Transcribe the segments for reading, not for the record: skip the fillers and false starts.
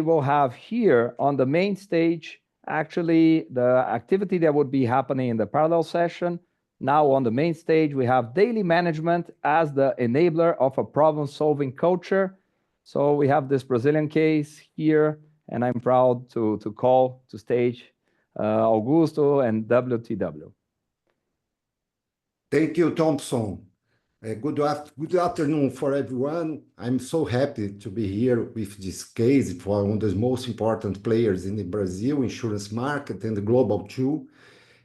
will have here on the main stage, actually the activity that would be happening in the parallel session. Now on the main stage, we have daily management as the enabler of a problem-solving culture. So we have this Brazilian case here, and I'm proud to call to stage Augusto and WTW. Thank you, Thompson. Good afternoon for everyone. I'm so happy to be here with this case for one of the most important players in the Brazil insurance market and the global too.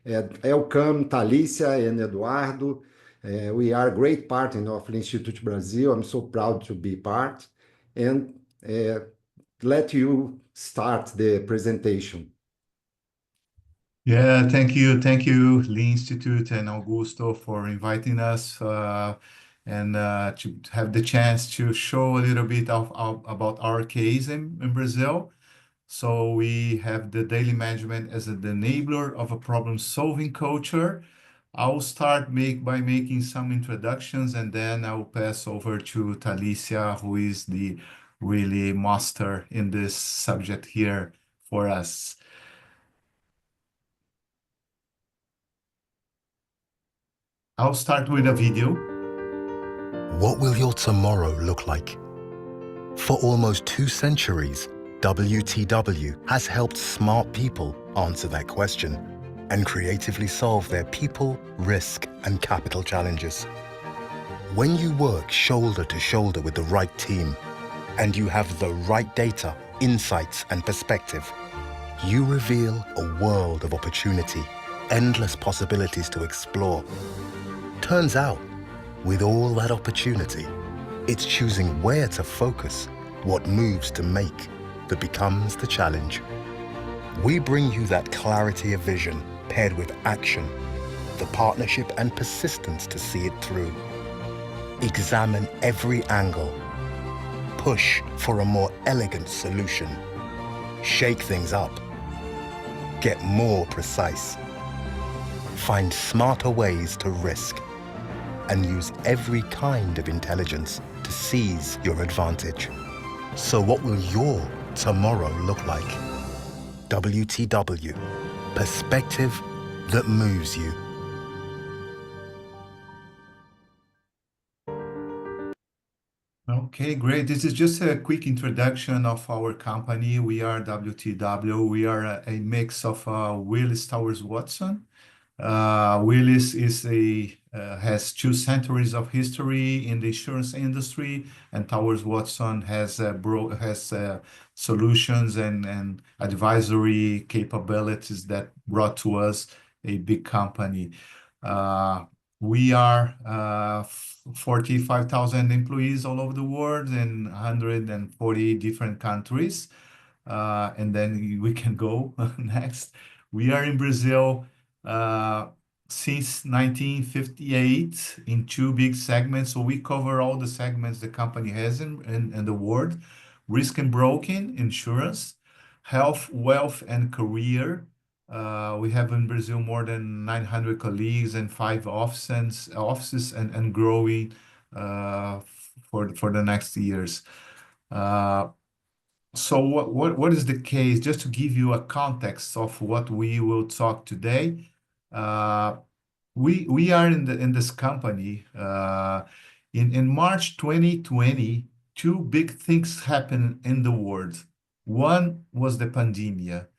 Welcome, Talissia and Eduardo. We are a great partner of the Institute Brazil. I'm so proud to be part. And let you start the presentation. Yeah, thank you. Thank you, Lee Institute and Augusto, for inviting us and to have the chance to show a little bit about our case in Brazil. So we have the daily management as the enabler of a problem-solving culture. I'll start by making some introductions, and then I'll pass over to Talissia, who is the really master in this subject here for us. I'll start with a video. What will your tomorrow look like? For almost 2 centuries, WTW has helped smart people answer that question and creatively solve their people, risk, and capital challenges. When you work shoulder to shoulder with the right team and you have the right data, insights, and perspective, you reveal a world of opportunity, endless possibilities to explore. Turns out, with all that opportunity, it's choosing where to focus, what moves to make, that becomes the challenge. We bring you that clarity of vision paired with action, the partnership and persistence to see it through. Examine every angle. Push for a more elegant solution. Shake things up. Get more precise. Find smarter ways to risk and use every kind of intelligence to seize your advantage. So what will your tomorrow look like? WTW, perspective that moves you. Okay, great. This is just a quick introduction of our company. We are WTW. We are a mix of Willis Towers Watson. Willis has 2 centuries of history in the insurance industry, and Towers Watson has solutions and advisory capabilities that brought to us a big company. We are 45,000 employees all over the world in 140 different countries. And then we can go next. We are in Brazil since 1958 in 2 big segments. So we cover all the segments the company has in the world: risk and broking, insurance, health, wealth, and career. We have in Brazil more than 900 colleagues and 5 offices and growing for the next years. So what is the case? Just to give you a context of what we will talk today. We are in this company. In March 2020, 2 big things happened in the world. One was the pandemic.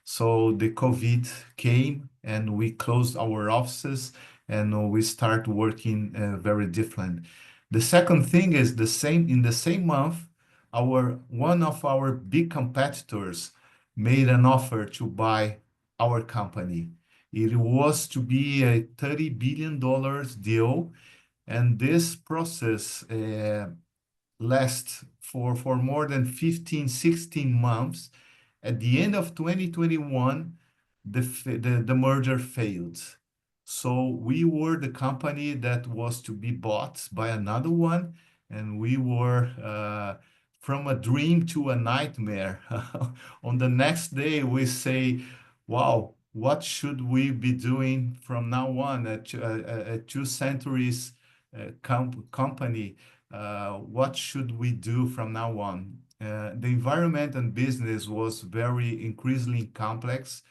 So the COVID came and we closed our offices and we start working very different. The second thing is in the same month, one of our big competitors made an offer to buy our company. It was to be a $30 billion deal, and this process lasts for more than 15, 16 months. At the end of 2021, the merger failed. So we were the company that was to be bought by another one, and we were from a dream to a nightmare. On the next day, we say, wow, what should we be doing from now on? A 2 centuries company, what should we do from now on? the environment and business was very increasingly complex.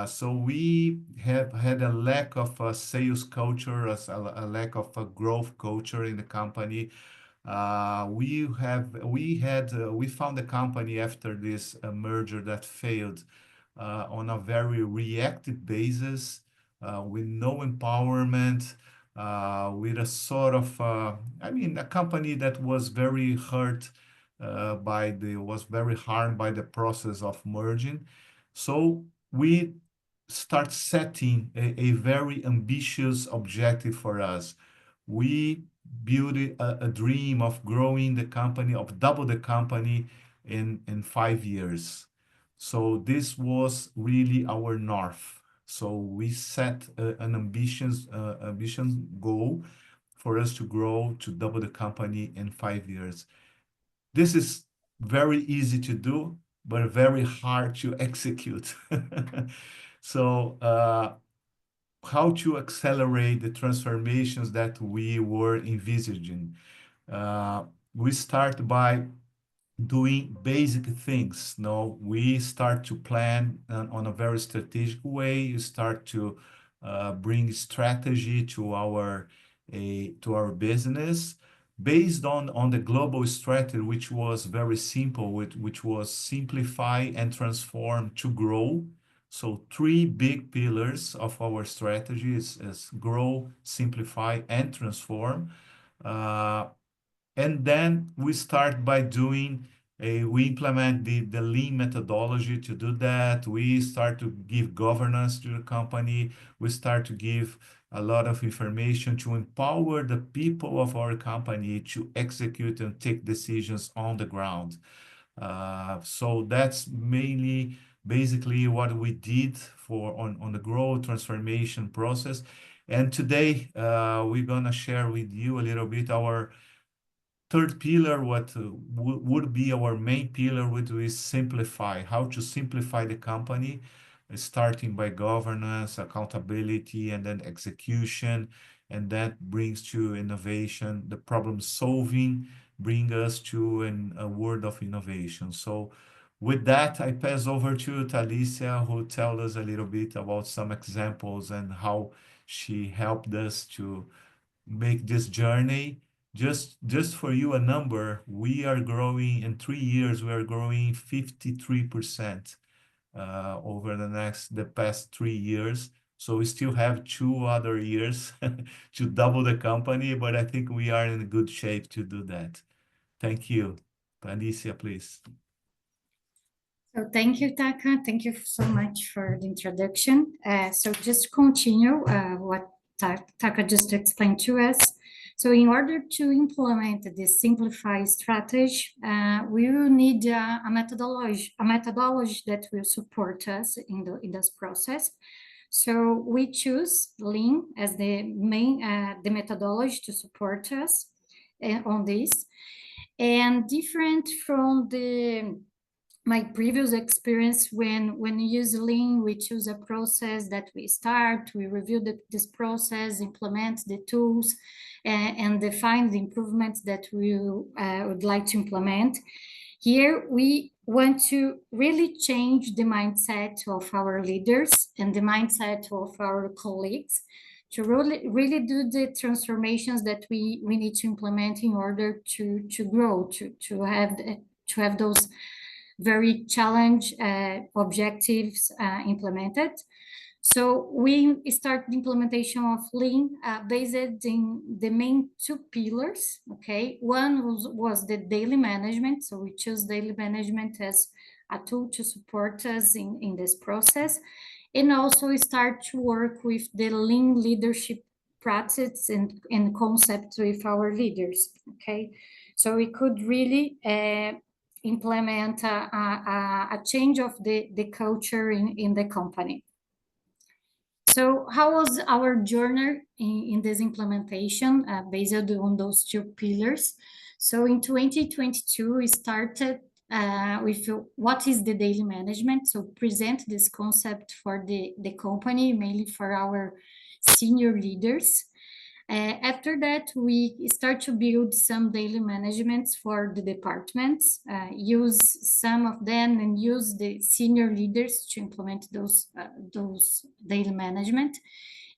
So we have had a lack of a sales culture, a lack of a growth culture in the company. We found the company after this merger that failed on a very reactive basis, with no empowerment, with a sort of, a company that was very hurt was very harmed by the process of merging. So we start setting a very ambitious objective for us. We built a dream of growing the company, of double the company in 5 years. So this was really our north. So we set an ambitious goal for us to grow to double the company in 5 years. This is very easy to do, but very hard to execute. So how to accelerate the transformations that we were envisaging? We start by doing basic things. No, we start to plan on a very strategic way. You start to bring strategy to our business based on the global strategy, which was very simple, which was simplify and transform to grow. So 3 big pillars of our strategy is grow, simplify, and transform. And then we start by we implement the lean methodology to do that. We start to give governance to the company. We start to give a lot of information to empower the people of our company to execute and take decisions on the ground. So that's basically what we did on the growth transformation process. And today we're gonna share with you a little bit our third pillar, what would be our main pillar, which is simplify, how to simplify the company, starting by governance, accountability, and then execution. And that brings to innovation, the problem solving, bring us to a world of innovation. So with that, I pass over to Talissia, who tell us a little bit about some examples and how she helped us to make this journey. Just for you a number, we are growing in 3 years, we are growing 53% over the past 3 years. So we still have 2 other years to double the company, but I think we are in good shape to do that. Thank you. Talissia, please. So thank you, Taka. Thank you so much for the introduction. So just continue what Taka just explained to us. So in order to implement this simplified strategy, we will need a methodology that will support us in this process. So we choose Lean as the main the methodology to support us on this. And different from my previous experience, when we use Lean, we choose a process that we start, we review this process, implement the tools, and define the improvements that we would like to implement. Here, we want to really change the mindset of our leaders and the mindset of our colleagues to really do the transformations that we need to implement in order to grow, to have those very challenge objectives implemented. So we start the implementation of Lean based in the main 2 pillars, okay? One was the daily management. So we choose daily management as a tool to support us in this process. And also we start to work with the Lean leadership practice and concepts with our leaders, okay? So we could really implement a change of the culture in the company. So how was our journey in this implementation based on those 2 pillars? So in 2022, we started with what is the daily management. So present this concept for the company, mainly for our senior leaders. After that, we start to build some daily managements for the departments, use some of them and use the senior leaders to implement those daily management.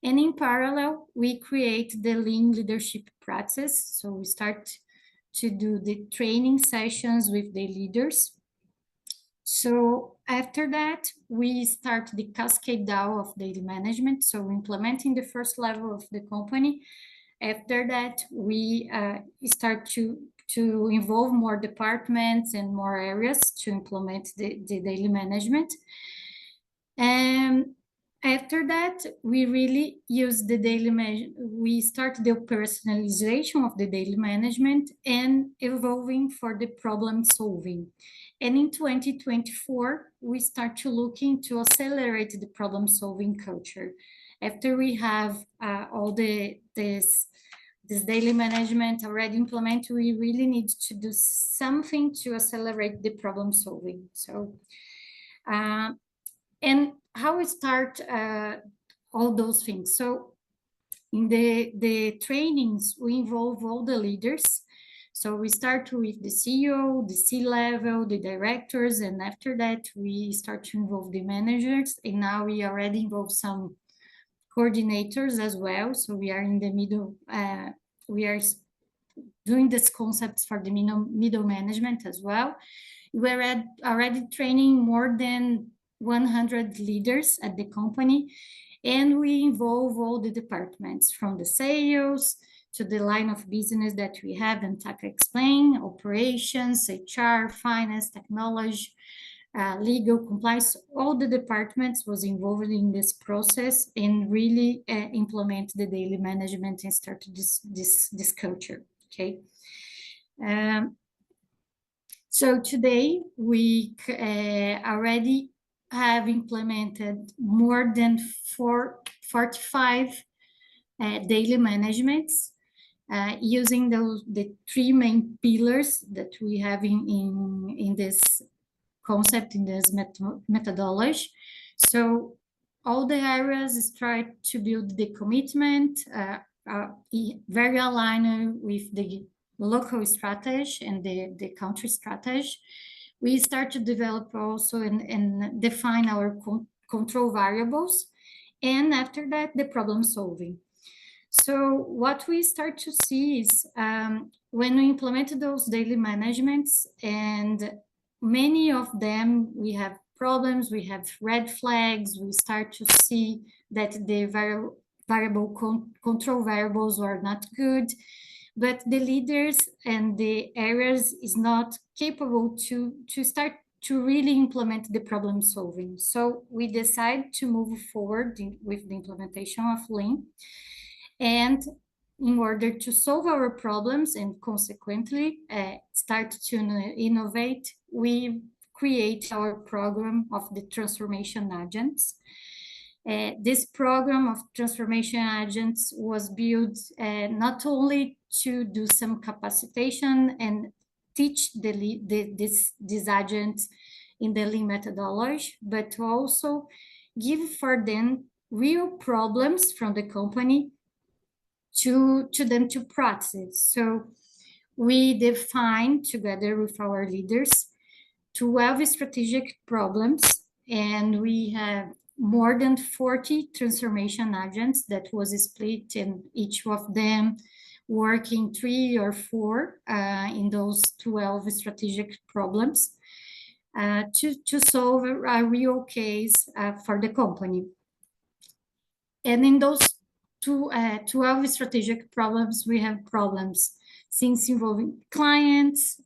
And in parallel, we create the lean leadership process. So we start to do the training sessions with the leaders. So after that, we start the cascade down of daily management. So implementing the first level of the company. After that, we start to involve more departments and more areas to implement the daily management. And after that, we really use the we start the personalization of the daily management and evolving for the problem solving. And in 2024, we start to look into accelerate the problem solving culture. After we have all this daily management already implemented, we really need to do something to accelerate the problem solving. So, and how we start all those things. So in the trainings, we involve all the leaders. So we start with the CEO, the C-level, the directors, and after that, we start to involve the managers. And now we already involve some coordinators as well. So we are in the middle, we are doing these concepts for the middle management as well. We're already training more than 100 leaders at the company, and we involve all the departments from the sales to the line of business that we have, and Taka explained, operations, HR, finance, technology, legal, compliance. All the departments was involved in this process and really implement the daily management and start this culture, okay? So today we already have implemented more than 45 daily managements using the three main pillars that we have in this concept, in this methodology. So all the areas try to build the commitment, very aligned with the local strategy and the country strategy. We start to develop also and define our control variables. And after that, the problem solving. So what we start to see is when we implemented those daily managements, and many of them, we have problems, we have red flags, we start to see that the variable control variables are not good, but the leaders and the areas is not capable to start to really implement the problem solving. So we decide to move forward with the implementation of Lean. And in order to solve our problems and consequently start to innovate, we create our program of the transformation agents. This program of transformation agents was built not only to do some capacitation and teach these agents in the Lean methodology, but to also give for them real problems from the company to them to practice. So we define together with our leaders 12 strategic problems, and we have more than 40 transformation agents that was split, and each of them working 3 or 4 in those 12 strategic problems to solve a real case for the company. And in those 12 strategic problems, we have problems things involving clients,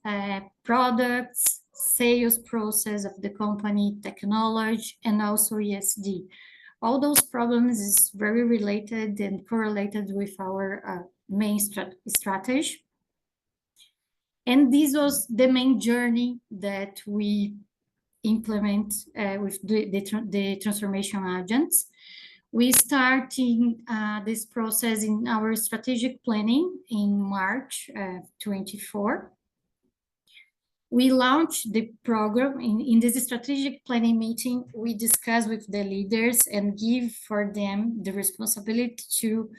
products, sales process of the company, technology, and also ESG. All those problems is very related and correlated with our main strategy. And this was the main journey that we implement with the transformation agents. We started this process in our strategic planning in March 24. We launched the program in this strategic planning meeting. We discuss with the leaders and give for them the responsibility to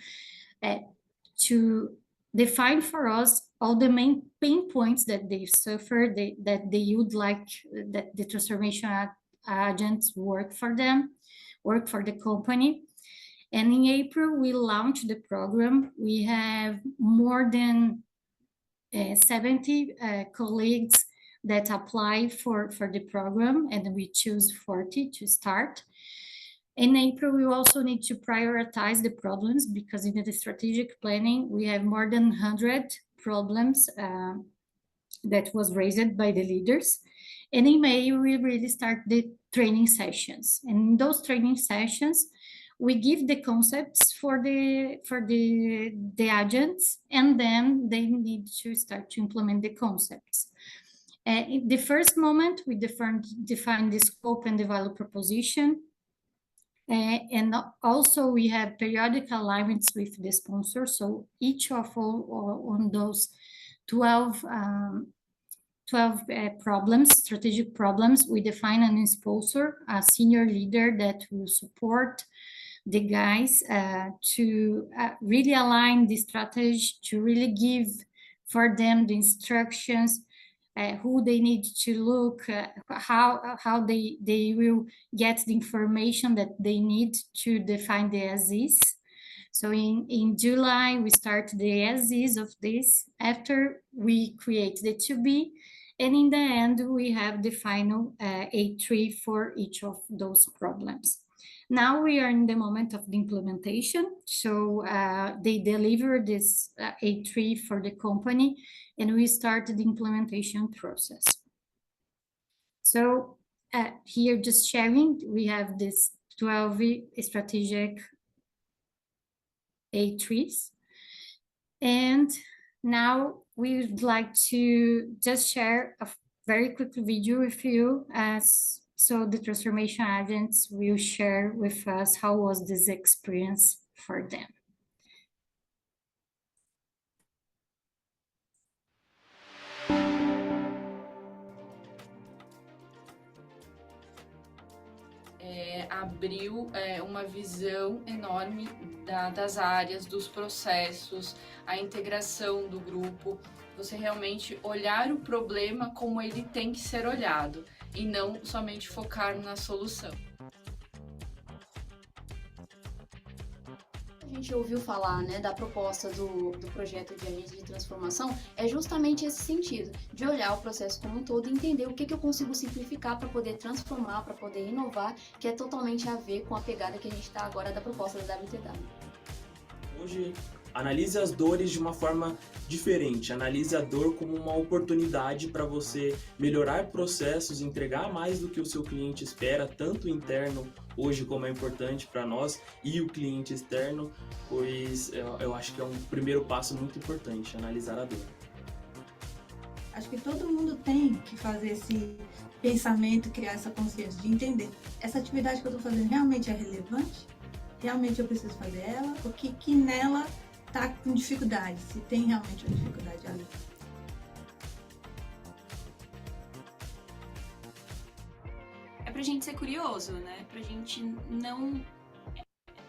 to define for us all the main pain points that they suffer, that they would like that the transformation agents work for them, work for the company. And in April, we launched the program. We have more than 70 colleagues that apply for the program, and we choose 40 to start. In April, we also need to prioritize the problems, because in the strategic planning, we have more than 100 problems that was raised by the leaders. And in May, we really start the training sessions. And in those training sessions, we give the concepts for the agents, and then they need to start to implement the concepts. In the first moment, we define the scope and the value proposition. And also we have periodic alignments with the sponsor. So each of all on those 12 problems, strategic problems, we define a sponsor, a senior leader that will support the guys to really align the strategy, to really give for them the instructions, who they need to look, how they will get the information that they need to define the as-is. So in July, we start the as-is of this. After we create the to-be, and in the end, we have the final A3 for each of those problems. Now we are in the moment of the implementation. So they deliver this A3 for the company, and we started the implementation process. So here, just sharing, we have this 12 strategic A3s. And now we would like to just share a very quick video with you, so the transformation agents will share with us how was this experience for them. Abriu uma visão enorme das áreas, dos processos, a integração do grupo, você realmente olhar o problema como ele tem que ser olhado e não somente focar na solução. A gente ouviu falar, né, da proposta do projeto de agente de transformação, é justamente esse sentido, de olhar o processo como um todo e entender o que eu consigo simplificar para poder transformar, para poder inovar, que é totalmente a ver com a pegada que a gente está agora da proposta da WTW. Hoje, analise as dores de uma forma diferente, analise a dor como uma oportunidade para você melhorar processos, entregar mais do que o seu cliente espera, tanto interno hoje como é importante para nós e o cliente externo, pois eu acho que é um primeiro passo muito importante, analisar a dor. Acho que todo mundo tem que fazer esse pensamento, criar essa consciência de entender. Essa atividade que eu estou fazendo realmente é relevante? Realmente eu preciso fazer ela? O que nela está com dificuldade? Se tem realmente uma dificuldade ali. É pra gente ser curioso, né? Pra gente não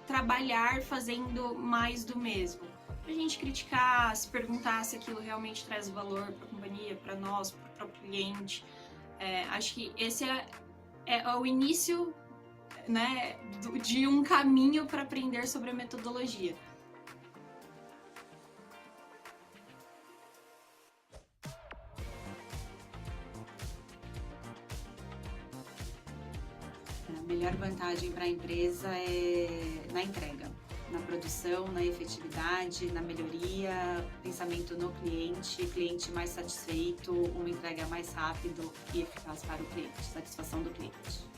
trabalhar fazendo mais do mesmo. Pra gente criticar, se perguntar se aquilo realmente traz valor pra companhia, pra nós, pro próprio cliente. Acho que esse é o início, né, de um caminho para aprender sobre a metodologia. A melhor vantagem para a empresa é na entrega, na produção, na efetividade, na melhoria, pensamento no cliente mais satisfeito, uma entrega mais rápida e eficaz para o cliente, satisfação do cliente.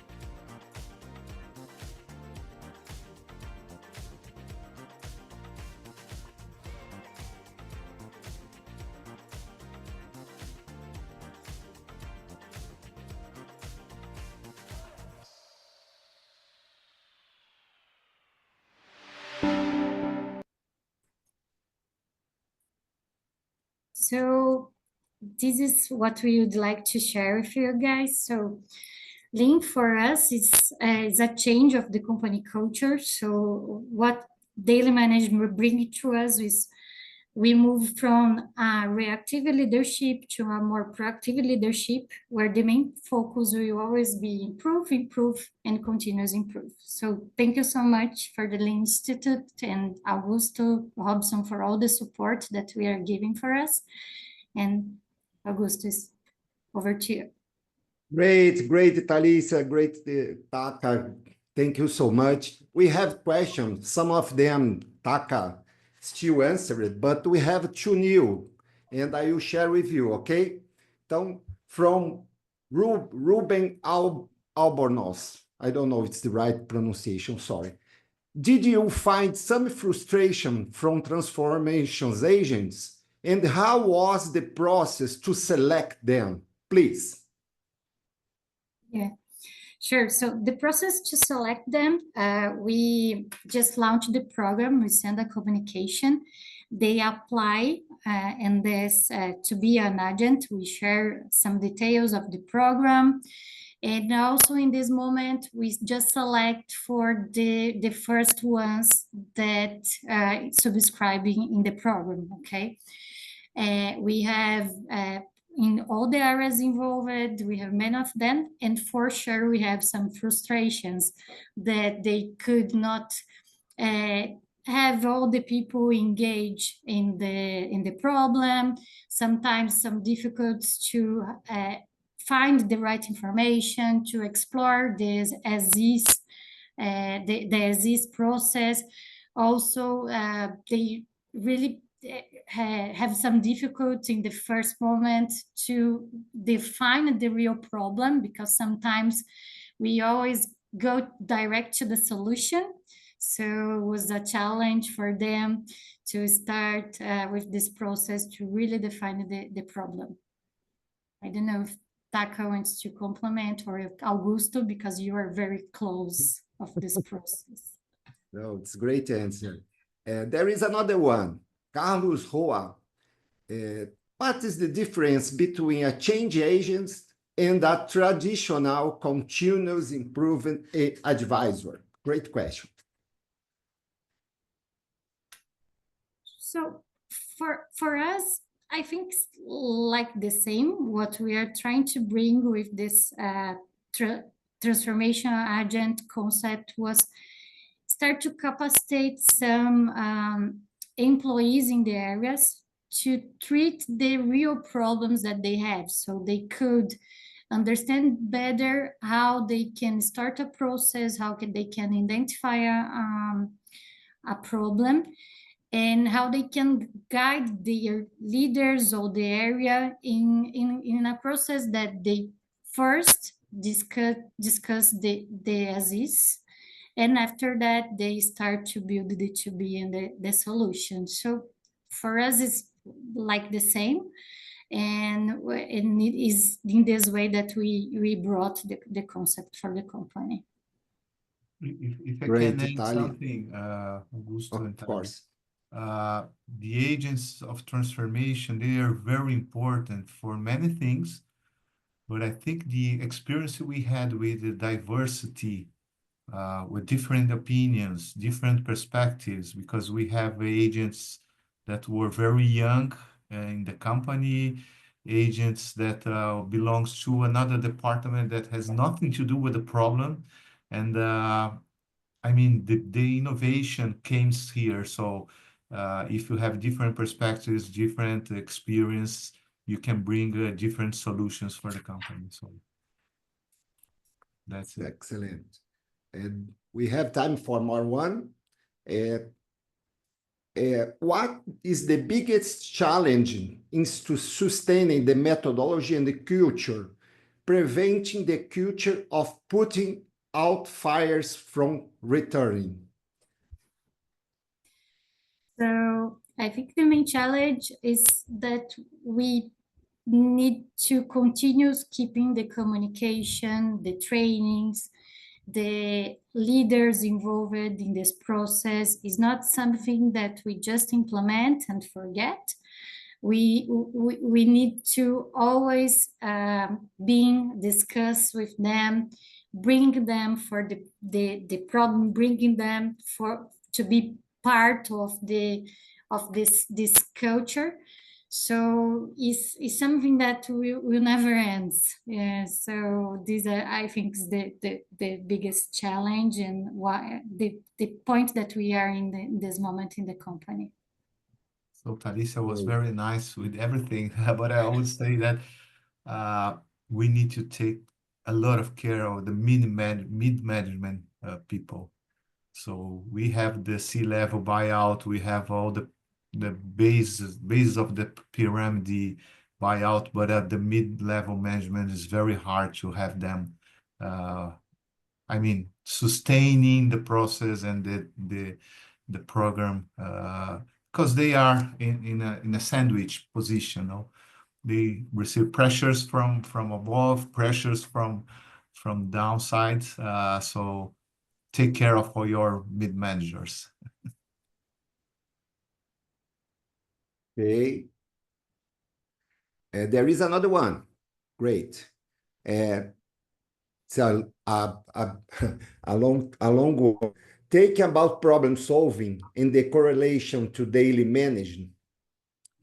So this is what we would like to share with you guys. So Lean for us is a change of the company culture. So what daily management will bring to us is we move from reactive leadership to a more proactive leadership, where the main focus will always be improve, and continuous improve. So thank you so much for the Lean Institute and Augusto, Robson, for all the support that we are giving for us. And Augustus, over to you. Great, Talissia, great, Taka. Thank you so much. We have questions. Some of them, Taka still answered, but we have two new, and I will share with you, okay? Então, from Ruben Albornoz. I don't know if it's the right pronunciation, sorry. Did you find some frustration from transformations agents? And how was the process to select them? Please. Yeah, sure. So the process to select them, we just launched the program. We send a communication. They apply, and this to be an agent. We share some details of the program. And also in this moment, we just select for the first ones that subscribing in the program, okay? We have in all the areas involved, we have many of them, and for sure we have some frustrations that they could not have all the people engage in the problem. Sometimes some difficulties to find the right information, to explore this as is, the as is process. Also, they really have some difficulty in the first moment to define the real problem, because sometimes we always go direct to the solution. So it was a challenge for them to start with this process to really define the problem. I don't know if Taka wants to complement, or if Augusto, because you are very close of this process. No, it's a great answer. There is another one. Carlos Roa, what is the difference between a change agent and a traditional continuous improvement advisor? Great question. So for us, I think it's like the same. What we are trying to bring with this transformational agent concept was start to capacitate some employees in the areas to treat the real problems that they have, so they could understand better how they can start a process, they can identify a problem, and how they can guide their leaders or the area in a process that they first discuss the as is, and after that they start to build the to be and the solution. So for us it's like the same, and it is in this way that we brought the concept for the company. If I Great, can add Tali. something, Augusto and Of Tali. course. The agents of transformation, they are very important for many things, but I think the experience we had with the diversity, with different opinions, different perspectives, because we have agents that were very young in the company, agents that belongs to another department that has nothing to do with the problem. And I mean, the innovation came here. So if you have different perspectives, different experience, you can bring different solutions for the company. So that's it. Excellent. And we have time for more one. What is the biggest challenge in sustaining the methodology and the culture, preventing the culture of putting out fires from returning? So I think the main challenge is that we need to continue keeping the communication, the trainings, the leaders involved in this process is not something that we just implement and forget. We need to always being discussed with them, bring them for the problem, bringing them to be part of the this culture. So it's something that will never end. Yeah, so these are, I think, is the biggest challenge, and why the point that we are in this moment in the company. So Talissia was very nice with everything, but I would say that we need to take a lot of care of the mid-management people. So we have the C-level buyout, we have all the bases of the pyramid buyout, but at the mid-level management is very hard to have them. I mean, sustaining the process and the program, because they are in a sandwich position. No? They receive pressures from above, pressures from downsides. So take care of all your mid-managers. Okay. There is another one. Great. So a long one. Thinking about problem solving in the correlation to daily management,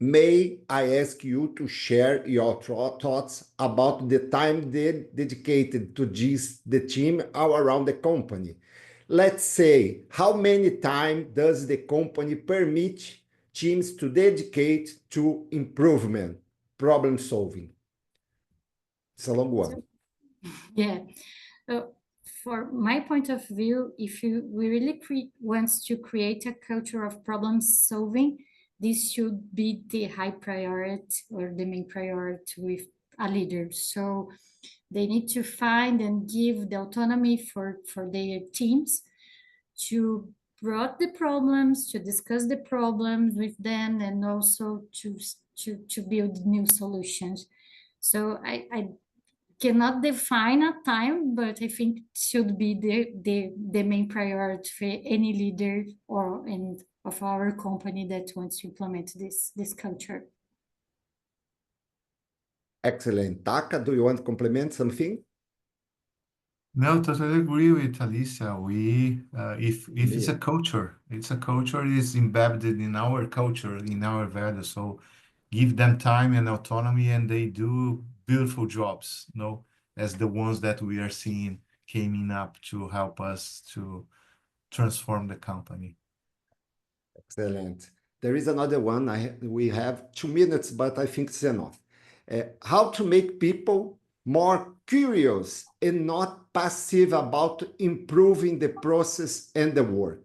may I ask you to share your thoughts about the time dedicated to the team all around the company? Let's say, how many time does the company permit teams to dedicate to improvement, problem solving? It's a long one. Yeah. For my point of view, if we really want to create a culture of problem solving, this should be the high priority or the main priority with a leader. So they need to find and give the autonomy for their teams to brought the problems, to discuss the problems with them, and also to build new solutions. So I cannot define a time, but I think it should be the main priority for any leader or of our company that wants to implement this culture. Excellent. Taka, do you want to complement something? No, totally agree with Talissia. If it's a culture, it's embedded in our culture, in our values. So give them time and autonomy, and they do beautiful jobs, as the ones that we are seeing coming up to help us to transform the company. Excellent. There is another one. We have 2 minutes, but I think it's enough. How to make people more curious and not passive about improving the process and the work?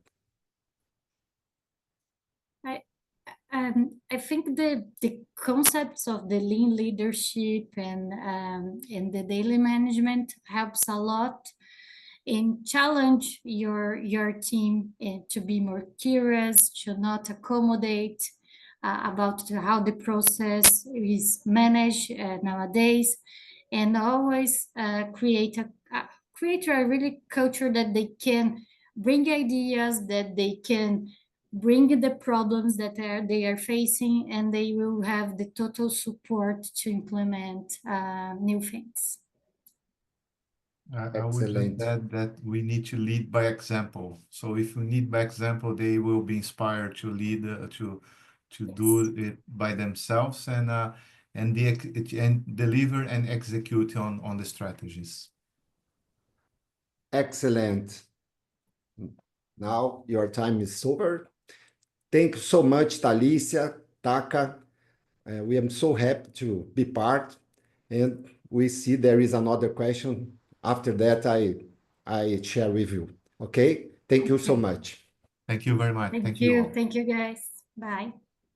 I think the concepts of the lean leadership and the daily management helps a lot in challenge your team to be more curious, to not accommodate about how the process is managed nowadays, and always create a really culture that they can bring ideas, that they can bring the problems that they are facing, and they will have the total support to implement new things. I would just add that we need to lead by example. So if we lead by example, they will be inspired to lead to do it by themselves and deliver and execute on the strategies. Excellent. Now your time is over. Thank you so much, Talissia, Taka. We are so happy to be part, and we see there is another question. After that, I share with you. Okay? Thank you so much. Thank you very much. Thank you. Thank you, guys. Bye.